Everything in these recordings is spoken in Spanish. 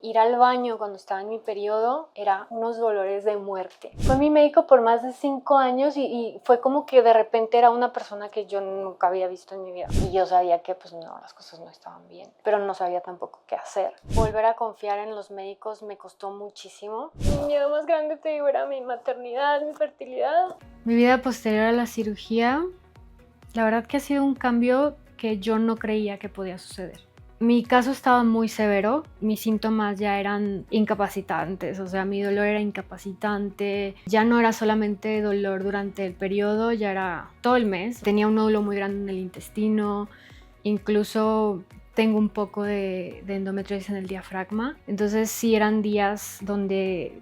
Ir al baño cuando estaba en mi periodo era unos dolores de muerte. Fue mi médico por más de 5 años y fue como que de repente era una persona que yo nunca había visto en mi vida. Y yo sabía que pues no, las cosas no estaban bien, pero no sabía tampoco qué hacer. Volver a confiar en los médicos me costó muchísimo. Mi miedo más grande, te digo, era mi maternidad, mi fertilidad. Mi vida posterior a la cirugía, la verdad que ha sido un cambio que yo no creía que podía suceder. Mi caso estaba muy severo, mis síntomas ya eran incapacitantes, o sea, mi dolor era incapacitante, ya no era solamente dolor durante el periodo, ya era todo el mes. Tenía un nódulo muy grande en el intestino, incluso tengo un poco de endometriosis en el diafragma, entonces sí eran días donde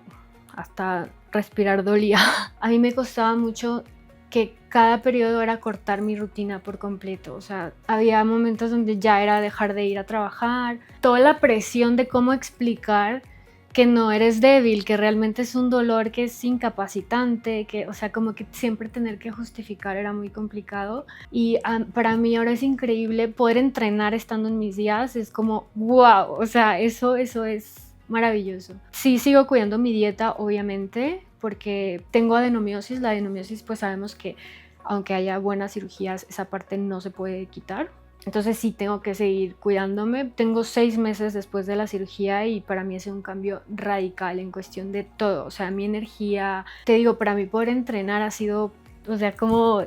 hasta respirar dolía. A mí me costaba mucho que cada periodo era cortar mi rutina por completo, o sea, había momentos donde ya era dejar de ir a trabajar, toda la presión de cómo explicar que no eres débil, que realmente es un dolor que es incapacitante, que, o sea, como que siempre tener que justificar era muy complicado. Y para mí ahora es increíble poder entrenar estando en mis días, es como wow, o sea, eso es maravilloso. Sí, sigo cuidando mi dieta, obviamente, porque tengo adenomiosis. La adenomiosis, pues sabemos que aunque haya buenas cirugías, esa parte no se puede quitar. Entonces sí tengo que seguir cuidándome. Tengo 6 meses después de la cirugía y para mí ha sido un cambio radical en cuestión de todo. O sea, mi energía, te digo, para mí poder entrenar ha sido, o sea, como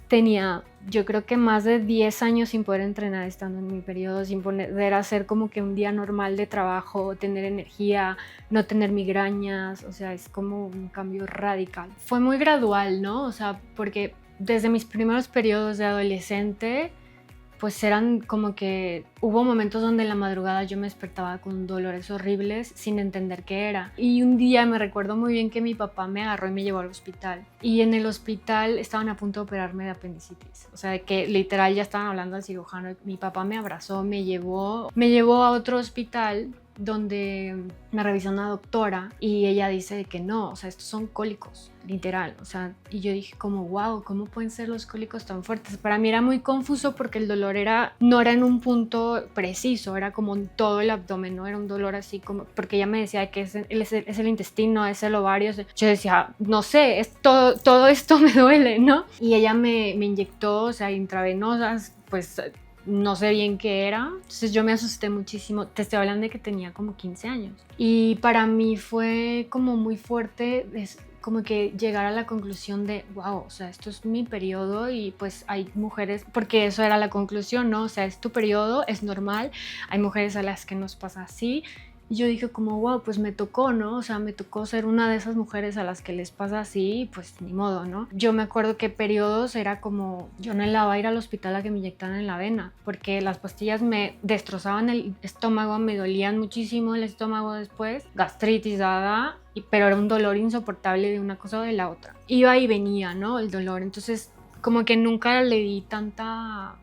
tenía, yo creo que más de 10 años sin poder entrenar estando en mi periodo, sin poder hacer como que un día normal de trabajo, tener energía, no tener migrañas, o sea, es como un cambio radical. Fue muy gradual, ¿no? O sea, porque desde mis primeros periodos de adolescente, pues eran como que hubo momentos donde en la madrugada yo me despertaba con dolores horribles sin entender qué era. Y un día me recuerdo muy bien que mi papá me agarró y me llevó al hospital. Y en el hospital estaban a punto de operarme de apendicitis. O sea, de que literal ya estaban hablando al cirujano. Mi papá me abrazó, me llevó a otro hospital donde me revisó una doctora y ella dice que no, o sea, estos son cólicos, literal, o sea, y yo dije como wow, ¿cómo pueden ser los cólicos tan fuertes? Para mí era muy confuso porque el dolor no era en un punto preciso, era como en todo el abdomen, no era un dolor así como, porque ella me decía que es el intestino, es el ovario, yo decía, no sé, todo esto me duele, ¿no? Y ella me inyectó, o sea, intravenosas, pues no sé bien qué era, entonces yo me asusté muchísimo. Te estoy hablando de que tenía como 15 años y para mí fue como muy fuerte, como que llegar a la conclusión de wow, o sea, esto es mi periodo y pues hay mujeres, porque eso era la conclusión, ¿no? O sea, es tu periodo, es normal, hay mujeres a las que nos pasa así. Y yo dije como wow, pues me tocó, ¿no? O sea, me tocó ser una de esas mujeres a las que les pasa así, pues ni modo, ¿no? Yo me acuerdo que periodos era como, yo no anhelaba ir al hospital a que me inyectaran en la vena, porque las pastillas me destrozaban el estómago, me dolían muchísimo el estómago después, gastritis dada, pero era un dolor insoportable de una cosa o de la otra. Iba y venía, ¿no? El dolor, entonces como que nunca le di tanta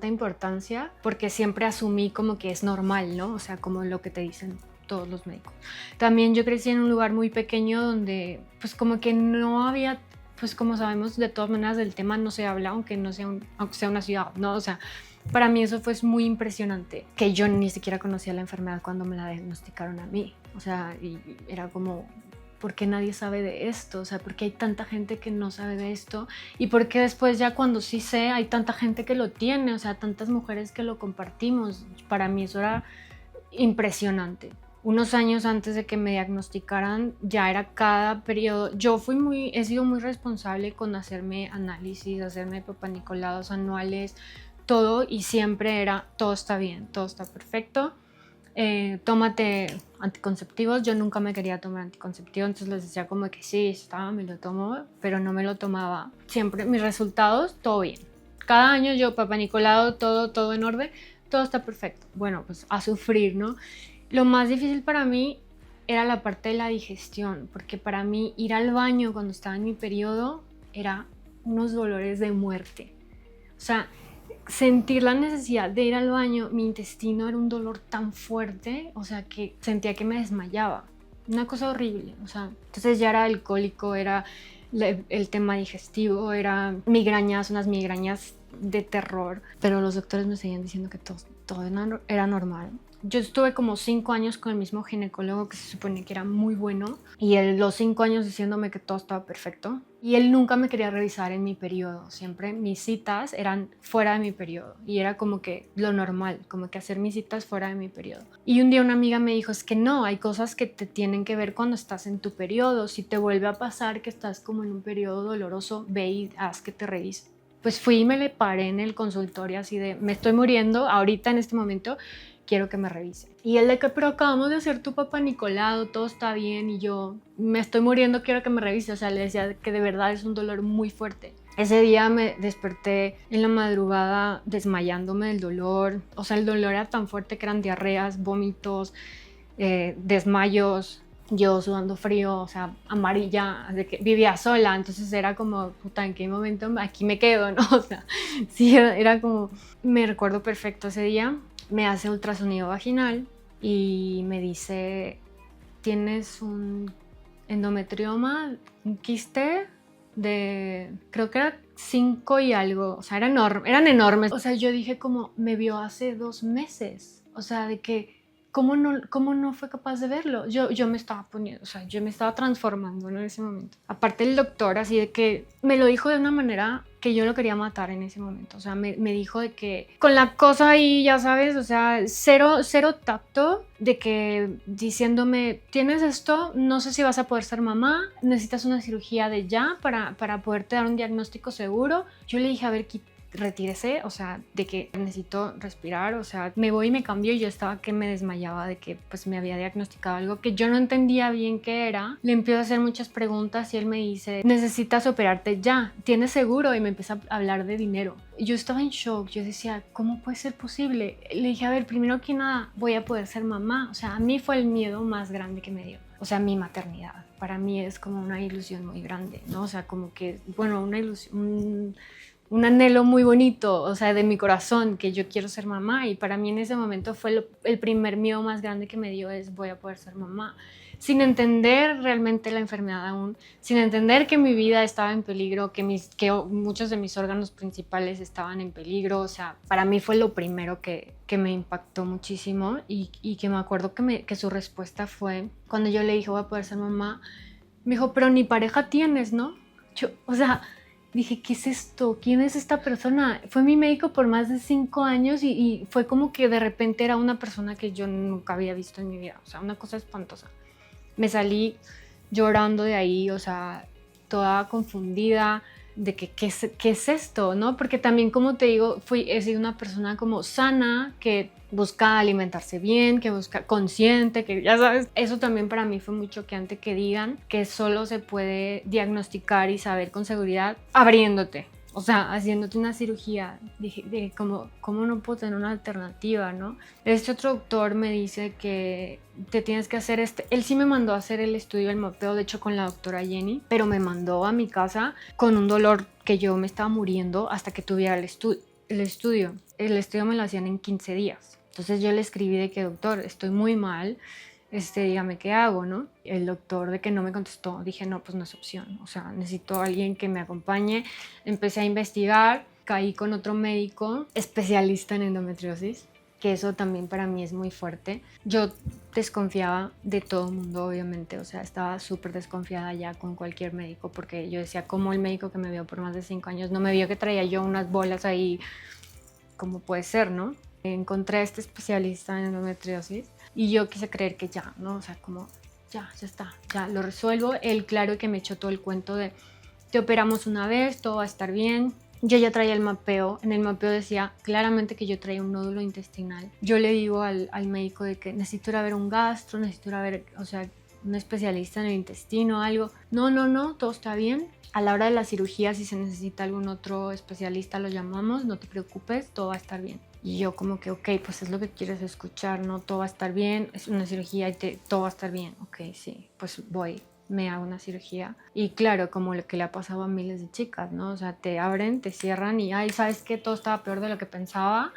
importancia porque siempre asumí como que es normal, ¿no? O sea, como lo que te dicen todos los médicos. También yo crecí en un lugar muy pequeño donde pues como que no había, pues como sabemos de todas maneras del tema no se habla, aunque sea una ciudad, ¿no? O sea, para mí eso fue muy impresionante, que yo ni siquiera conocía la enfermedad cuando me la diagnosticaron a mí. O sea, y era como, ¿por qué nadie sabe de esto? O sea, ¿por qué hay tanta gente que no sabe de esto? ¿Y por qué después ya cuando sí sé hay tanta gente que lo tiene? O sea, tantas mujeres que lo compartimos. Para mí eso era impresionante. Unos años antes de que me diagnosticaran, ya era cada periodo. He sido muy responsable con hacerme análisis, hacerme papanicolaudos anuales, todo, y siempre era, todo está bien, todo está perfecto. Tómate anticonceptivos. Yo nunca me quería tomar anticonceptivos, entonces les decía como que sí, me lo tomo, pero no me lo tomaba. Siempre mis resultados, todo bien. Cada año yo, papá Nicolau, todo en orden, todo está perfecto. Bueno, pues a sufrir, ¿no? Lo más difícil para mí era la parte de la digestión, porque para mí ir al baño cuando estaba en mi periodo era unos dolores de muerte. O sea, sentir la necesidad de ir al baño, mi intestino era un dolor tan fuerte, o sea, que sentía que me desmayaba. Una cosa horrible, o sea, entonces ya era el cólico, era el tema digestivo, era migrañas, unas migrañas de terror, pero los doctores me seguían diciendo que todo era normal. Yo estuve como 5 años con el mismo ginecólogo que se supone que era muy bueno y él los 5 años diciéndome que todo estaba perfecto. Y él nunca me quería revisar en mi periodo, siempre mis citas eran fuera de mi periodo y era como que lo normal, como que hacer mis citas fuera de mi periodo. Y un día una amiga me dijo, es que no, hay cosas que te tienen que ver cuando estás en tu periodo. Si te vuelve a pasar que estás como en un periodo doloroso, ve y haz que te revisen. Pues fui y me le paré en el consultorio así de, me estoy muriendo ahorita en este momento, quiero que me revisen. Y él de que, pero acabamos de hacer tu papá Nicolau, todo está bien, y yo, me estoy muriendo, quiero que me revise. O sea, le decía que de verdad es un dolor muy fuerte. Ese día me desperté en la madrugada desmayándome del dolor. O sea, el dolor era tan fuerte que eran diarreas, vómitos, desmayos, yo sudando frío, o sea, amarilla, de que vivía sola, entonces era como, puta, ¿en qué momento aquí me quedo, no? O sea, sí, era como, me recuerdo perfecto ese día, me hace ultrasonido vaginal y me dice, tienes un endometrioma, un quiste de, creo que era 5 y algo, o sea, eran enormes. O sea, yo dije como, me vio hace 2 meses, o sea, de que, ¿cómo no fue capaz de verlo? Yo me estaba poniendo, o sea, yo me estaba transformando, ¿no? En ese momento. Aparte el doctor, así de que me lo dijo de una manera que yo lo quería matar en ese momento. O sea, me dijo de que con la cosa ahí, ya sabes, o sea, cero tacto, de que diciéndome, tienes esto, no sé si vas a poder ser mamá, necesitas una cirugía de ya para poderte dar un diagnóstico seguro. Yo le dije, a ver, retírese, o sea, de que necesito respirar, o sea, me voy y me cambio. Y yo estaba que me desmayaba de que pues me había diagnosticado algo que yo no entendía bien qué era. Le empiezo a hacer muchas preguntas y él me dice, necesitas operarte ya, ¿tienes seguro? Y me empieza a hablar de dinero. Yo estaba en shock, yo decía, ¿cómo puede ser posible? Le dije, a ver, primero que nada, voy a poder ser mamá. O sea, a mí fue el miedo más grande que me dio. O sea, mi maternidad. Para mí es como una ilusión muy grande, ¿no? O sea, como que, bueno, una ilusión, un anhelo muy bonito, o sea, de mi corazón, que yo quiero ser mamá. Y para mí en ese momento fue el primer miedo más grande que me dio, es voy a poder ser mamá. Sin entender realmente la enfermedad aún, sin entender que mi vida estaba en peligro, que muchos de mis órganos principales estaban en peligro. O sea, para mí fue lo primero que me impactó muchísimo y que me acuerdo que su respuesta fue, cuando yo le dije voy a poder ser mamá, me dijo, pero ni pareja tienes, ¿no? Yo, o sea, dije, ¿qué es esto? ¿Quién es esta persona? Fue mi médico por más de 5 años y fue como que de repente era una persona que yo nunca había visto en mi vida. O sea, una cosa espantosa. Me salí llorando de ahí, o sea, toda confundida de que qué es esto, ¿no? Porque también, como te digo, he sido una persona como sana, que busca alimentarse bien, que busca consciente, que ya sabes, eso también para mí fue muy choqueante, que digan que solo se puede diagnosticar y saber con seguridad abriéndote. O sea, haciéndote una cirugía. Dije ¿cómo no puedo tener una alternativa, no? Este otro doctor me dice que te tienes que hacer él sí me mandó a hacer el estudio del mapeo, de hecho con la doctora Jenny, pero me mandó a mi casa con un dolor que yo me estaba muriendo hasta que tuviera el estudio. El estudio me lo hacían en 15 días. Entonces yo le escribí de que, doctor, estoy muy mal, dígame qué hago, ¿no? El doctor de que no me contestó, dije, no, pues no es opción, o sea, necesito a alguien que me acompañe. Empecé a investigar, caí con otro médico especialista en endometriosis, que eso también para mí es muy fuerte. Yo desconfiaba de todo el mundo, obviamente, o sea, estaba súper desconfiada ya con cualquier médico, porque yo decía, ¿cómo el médico que me vio por más de 5 años no me vio que traía yo unas bolas ahí? ¿Cómo puede ser, no? Encontré a este especialista en endometriosis y yo quise creer que ya, ¿no? O sea, como ya está, ya lo resuelvo. Él, claro que me echó todo el cuento de te operamos una vez, todo va a estar bien. Yo ya traía el mapeo, en el mapeo decía claramente que yo traía un nódulo intestinal. Yo le digo al médico de que necesito ir a ver un gastro, necesito ir a ver, o sea, un especialista en el intestino, algo. No, todo está bien. A la hora de la cirugía, si se necesita algún otro especialista, lo llamamos, no te preocupes, todo va a estar bien. Y yo como que, ok, pues es lo que quieres escuchar, ¿no? Todo va a estar bien, es una cirugía y todo va a estar bien. Ok, sí, pues voy, me hago una cirugía. Y claro, como lo que le ha pasado a miles de chicas, ¿no? O sea, te abren, te cierran y, ay, ¿sabes qué? Todo estaba peor de lo que pensaba.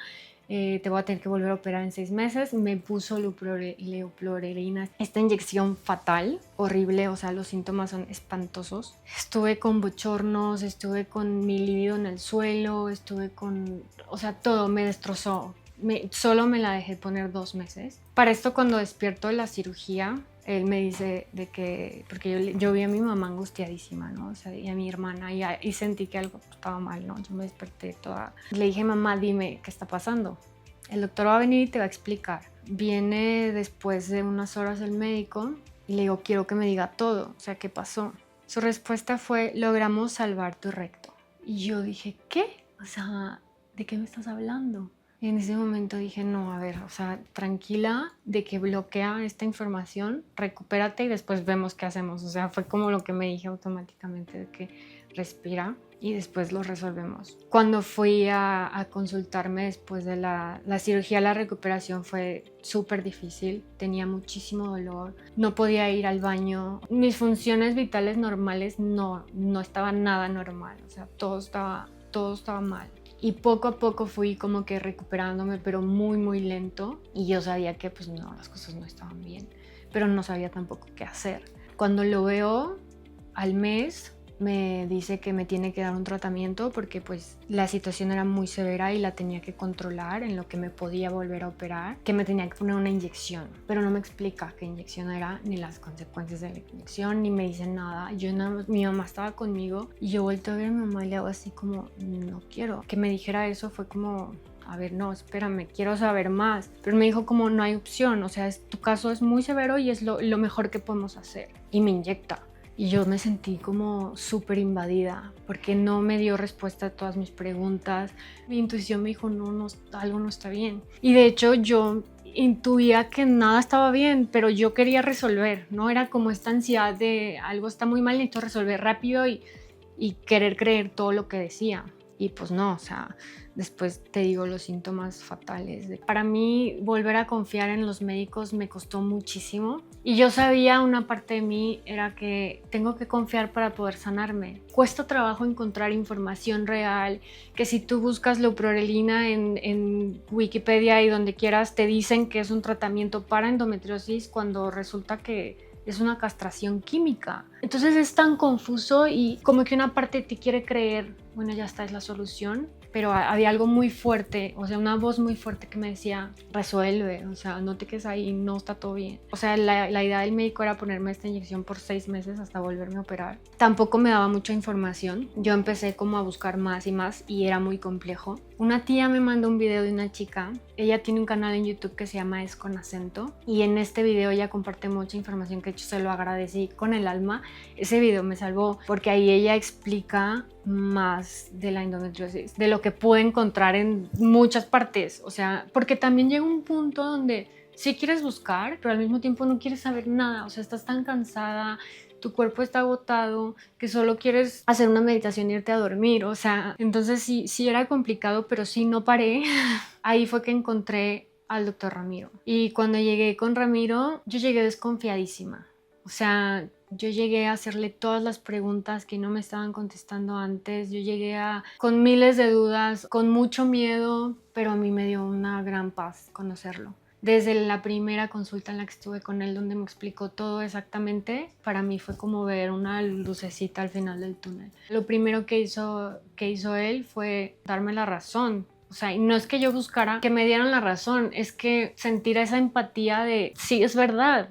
Te voy a tener que volver a operar en 6 meses. Me puso leuplorelina, esta inyección fatal, horrible, o sea, los síntomas son espantosos. Estuve con bochornos, estuve con mi libido en el suelo, o sea, todo me destrozó. solo me la dejé poner 2 meses. Para esto, cuando despierto de la cirugía, él me dice de que, porque yo vi a mi mamá angustiadísima, ¿no? O sea, y a mi hermana, y sentí que algo estaba mal, ¿no? Yo me desperté toda. Le dije, mamá, dime, ¿qué está pasando? El doctor va a venir y te va a explicar. Viene después de unas horas el médico y le digo, quiero que me diga todo, o sea, ¿qué pasó? Su respuesta fue, logramos salvar tu recto. Y yo dije, ¿qué? O sea, ¿de qué me estás hablando? Y en ese momento dije, no, a ver, o sea, tranquila, de que bloquea esta información, recupérate y después vemos qué hacemos. O sea, fue como lo que me dije automáticamente, de que respira y después lo resolvemos. Cuando fui a consultarme después de la cirugía, la recuperación fue súper difícil, tenía muchísimo dolor, no podía ir al baño, mis funciones vitales normales no estaban nada normal, o sea, todo estaba mal. Y poco a poco fui como que recuperándome, pero muy, muy lento. Y yo sabía que pues no, las cosas no estaban bien, pero no sabía tampoco qué hacer. Cuando lo veo al mes, me dice que me tiene que dar un tratamiento porque pues la situación era muy severa y la tenía que controlar en lo que me podía volver a operar, que me tenía que poner una inyección, pero no me explica qué inyección era, ni las consecuencias de la inyección, ni me dice nada. Mi mamá estaba conmigo y yo vuelto a ver a mi mamá y le hago así como, no quiero. Que me dijera eso fue como, a ver, no, espérame, quiero saber más. Pero me dijo como, no hay opción, o sea, tu caso es muy severo y es lo mejor que podemos hacer. Y me inyecta. Y yo me sentí como súper invadida porque no me dio respuesta a todas mis preguntas. Mi intuición me dijo, no, algo no está bien. Y de hecho yo intuía que nada estaba bien, pero yo quería resolver, ¿no? Era como esta ansiedad de algo está muy mal, necesito resolver rápido y querer creer todo lo que decía. Y pues no, o sea, después te digo los síntomas fatales. Para mí volver a confiar en los médicos me costó muchísimo y yo sabía, una parte de mí era que tengo que confiar para poder sanarme. Cuesta trabajo encontrar información real, que si tú buscas leuprorelina en Wikipedia y donde quieras te dicen que es un tratamiento para endometriosis cuando resulta que es una castración química. Entonces es tan confuso y como que una parte de ti quiere creer, bueno, ya está, es la solución, pero había algo muy fuerte, o sea, una voz muy fuerte que me decía, resuelve, o sea, no te quedes ahí, no está todo bien. O sea, la idea del médico era ponerme esta inyección por 6 meses hasta volverme a operar. Tampoco me daba mucha información, yo empecé como a buscar más y más y era muy complejo. Una tía me mandó un video de una chica, ella tiene un canal en YouTube que se llama Es con Acento y en este video ella comparte mucha información que de hecho se lo agradecí con el alma. Ese video me salvó porque ahí ella explica más de la endometriosis, de lo que pude encontrar en muchas partes, o sea, porque también llega un punto donde sí quieres buscar, pero al mismo tiempo no quieres saber nada, o sea, estás tan cansada, tu cuerpo está agotado, que solo quieres hacer una meditación e irte a dormir, o sea, entonces sí era complicado, pero sí no paré. Ahí fue que encontré al doctor Ramiro. Y cuando llegué con Ramiro, yo llegué desconfiadísima. O sea, yo llegué a hacerle todas las preguntas que no me estaban contestando antes. Yo llegué con miles de dudas, con mucho miedo, pero a mí me dio una gran paz conocerlo. Desde la primera consulta en la que estuve con él, donde me explicó todo exactamente, para mí fue como ver una lucecita al final del túnel. Lo primero que hizo él fue darme la razón. O sea, y no es que yo buscara que me dieran la razón, es que sentir esa empatía de, sí, es verdad,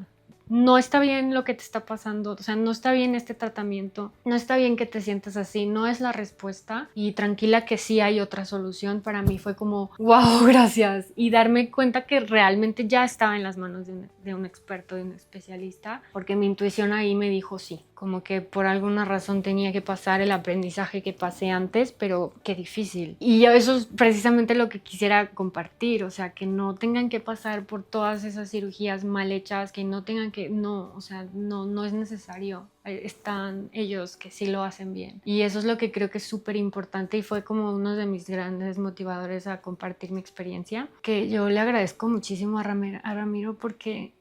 no está bien lo que te está pasando, o sea, no está bien este tratamiento, no está bien que te sientas así, no es la respuesta y tranquila que sí hay otra solución. Para mí fue como, wow, gracias, y darme cuenta que realmente ya estaba en las manos de un experto, de un especialista, porque mi intuición ahí me dijo sí, como que por alguna razón tenía que pasar el aprendizaje que pasé antes, pero qué difícil. Y eso es precisamente lo que quisiera compartir, o sea, que no tengan que pasar por todas esas cirugías mal hechas, que no tengan que, no, o sea, no es necesario. Están ellos que sí lo hacen bien. Y eso es lo que creo que es súper importante y fue como uno de mis grandes motivadores a compartir mi experiencia, que yo le agradezco muchísimo a Ramiro porque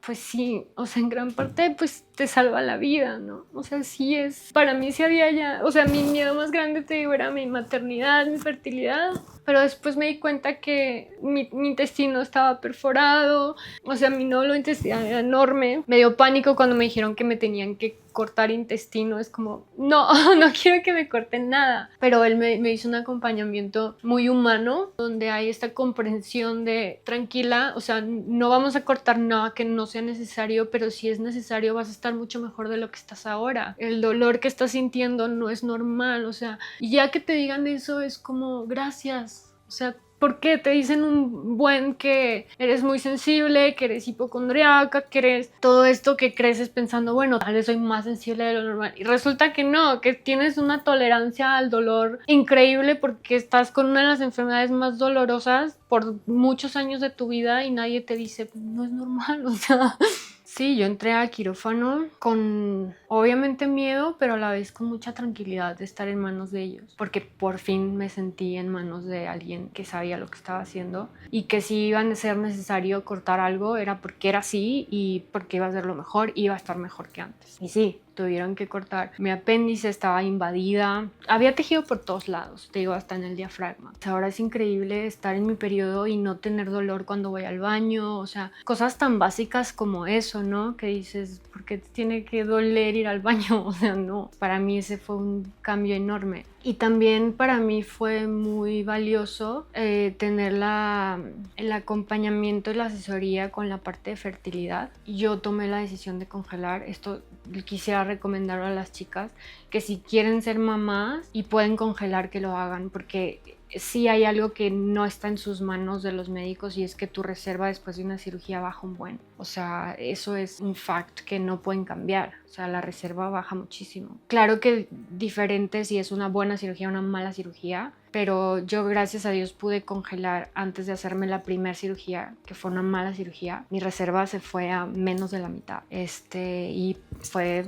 pues sí, o sea, en gran parte pues te salva la vida, ¿no? O sea, sí es, para mí sí había ya, o sea, mi miedo más grande, te digo, era mi maternidad, mi fertilidad, pero después me di cuenta que mi intestino estaba perforado, o sea, mi nódulo intestinal era enorme. Me dio pánico cuando me dijeron que me tenían que cortar intestino, es como, no, no quiero que me corten nada. Pero él me hizo un acompañamiento muy humano, donde hay esta comprensión de tranquila, o sea, no vamos a cortar nada que no sea necesario, pero si es necesario vas a estar mucho mejor de lo que estás ahora. El dolor que estás sintiendo no es normal, o sea, y ya que te digan eso es como, gracias, o sea, ¿por qué te dicen un buen que eres muy sensible, que eres hipocondriaca, que eres todo esto que creces pensando, bueno, tal vez soy más sensible de lo normal? Y resulta que no, que tienes una tolerancia al dolor increíble porque estás con una de las enfermedades más dolorosas por muchos años de tu vida y nadie te dice, no es normal, o sea... Sí, yo entré al quirófano con obviamente miedo, pero a la vez con mucha tranquilidad de estar en manos de ellos, porque por fin me sentí en manos de alguien que sabía lo que estaba haciendo y que si iba a ser necesario cortar algo era porque era así y porque iba a ser lo mejor, iba a estar mejor que antes. Y sí, tuvieron que cortar. Mi apéndice estaba invadida. Había tejido por todos lados, te digo, hasta en el diafragma. Ahora es increíble estar en mi periodo y no tener dolor cuando voy al baño. O sea, cosas tan básicas como eso, ¿no? Que dices, ¿por qué te tiene que doler ir al baño? O sea, no. Para mí ese fue un cambio enorme. Y también para mí fue muy valioso tener el acompañamiento y la asesoría con la parte de fertilidad. Yo tomé la decisión de congelar. Esto quisiera recomendar a las chicas que si quieren ser mamás y pueden congelar, que lo hagan, porque sí hay algo que no está en sus manos de los médicos y es que tu reserva después de una cirugía baja un buen. O sea, eso es un fact que no pueden cambiar. O sea, la reserva baja muchísimo. Claro que diferente si es una buena cirugía o una mala cirugía, pero yo gracias a Dios pude congelar antes de hacerme la primera cirugía, que fue una mala cirugía. Mi reserva se fue a menos de la mitad. Y fue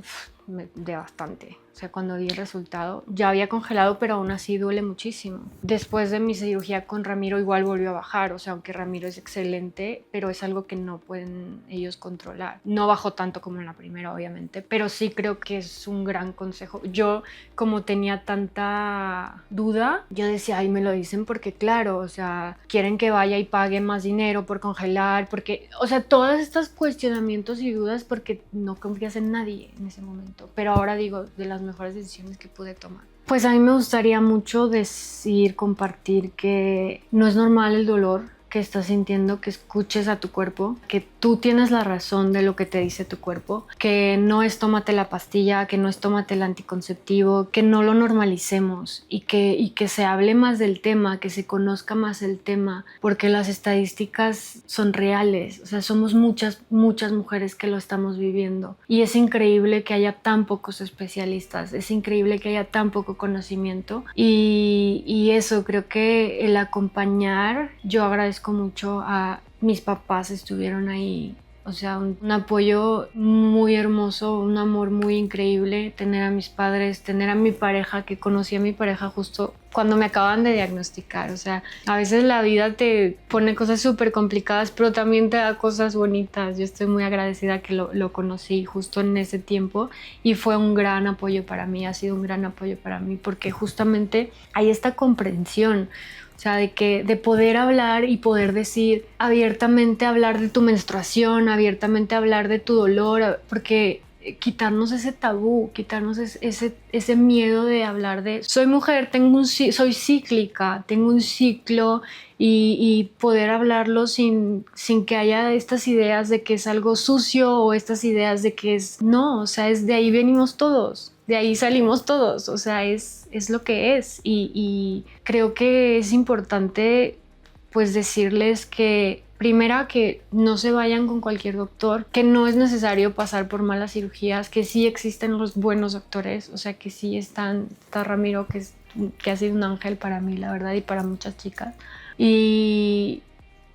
devastante. O sea, cuando vi el resultado, ya había congelado, pero aún así duele muchísimo. Después de mi cirugía con Ramiro igual volvió a bajar, o sea, aunque Ramiro es excelente, pero es algo que no pueden ellos controlar. No bajó tanto como en la primera, obviamente, pero sí creo que es un gran consejo. Yo, como tenía tanta duda, yo decía, ay, me lo dicen porque claro, o sea, quieren que vaya y pague más dinero por congelar, porque, o sea, todos estos cuestionamientos y dudas porque no confías en nadie en ese momento. Pero ahora digo, de las mejores decisiones que pude tomar. Pues a mí me gustaría mucho decir, compartir que no es normal el dolor que estás sintiendo, que escuches a tu cuerpo, que tú tienes la razón de lo que te dice tu cuerpo, que no es tómate la pastilla, que no es tómate el anticonceptivo, que no lo normalicemos y que se hable más del tema, que se conozca más el tema, porque las estadísticas son reales, o sea, somos muchas mujeres que lo estamos viviendo y es increíble que haya tan pocos especialistas, es increíble que haya tan poco conocimiento y eso, creo que el acompañar, yo agradezco mucho a mis papás, estuvieron ahí, o sea, un apoyo muy hermoso, un amor muy increíble, tener a mis padres, tener a mi pareja, que conocí a mi pareja justo cuando me acaban de diagnosticar. O sea, a veces la vida te pone cosas súper complicadas, pero también te da cosas bonitas. Yo estoy muy agradecida que lo conocí justo en ese tiempo y fue un gran apoyo para mí, ha sido un gran apoyo para mí, porque justamente hay esta comprensión. O sea, de poder hablar y poder decir abiertamente, hablar de tu menstruación, abiertamente hablar de tu dolor, porque quitarnos ese tabú, quitarnos ese miedo de hablar de soy mujer, soy cíclica, tengo un ciclo y poder hablarlo sin que haya estas ideas de que es algo sucio o estas ideas de que no, o sea, es de ahí venimos todos. De ahí salimos todos, o sea, es lo que es y creo que es importante pues decirles que primera, que no se vayan con cualquier doctor, que no es necesario pasar por malas cirugías, que sí existen los buenos doctores, o sea, que sí está Ramiro, que ha sido un ángel para mí, la verdad, y para muchas chicas, y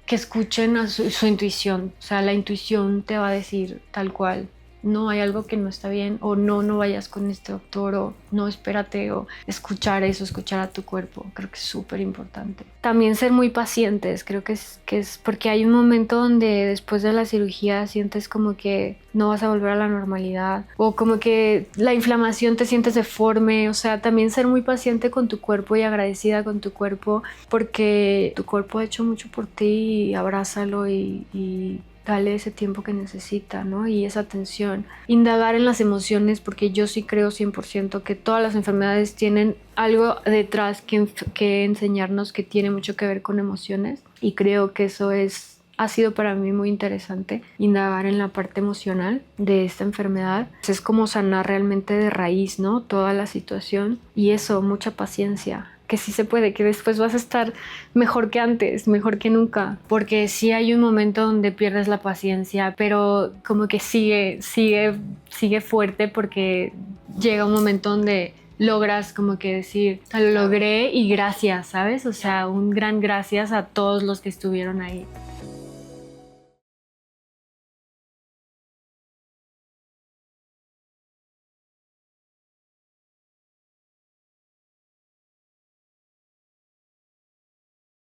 que escuchen a su intuición, o sea, la intuición te va a decir tal cual no, hay algo que no está bien, o no, no vayas con este doctor, o no, espérate, o escuchar eso, escuchar a tu cuerpo. Creo que es súper importante. También ser muy pacientes, creo que es porque hay un momento donde después de la cirugía sientes como que no vas a volver a la normalidad, o como que la inflamación te sientes deforme. O sea, también ser muy paciente con tu cuerpo y agradecida con tu cuerpo, porque tu cuerpo ha hecho mucho por ti, y abrázalo y dale ese tiempo que necesita, ¿no? Y esa atención. Indagar en las emociones, porque yo sí creo 100% que todas las enfermedades tienen algo detrás que enseñarnos, que tiene mucho que ver con emociones. Y creo que eso ha sido para mí muy interesante, indagar en la parte emocional de esta enfermedad. Es como sanar realmente de raíz, ¿no? Toda la situación. Y eso, mucha paciencia. Que sí se puede, que después vas a estar mejor que antes, mejor que nunca, porque sí hay un momento donde pierdes la paciencia, pero como que sigue fuerte, porque llega un momento donde logras como que decir, lo logré y gracias, ¿sabes? O sea, un gran gracias a todos los que estuvieron ahí.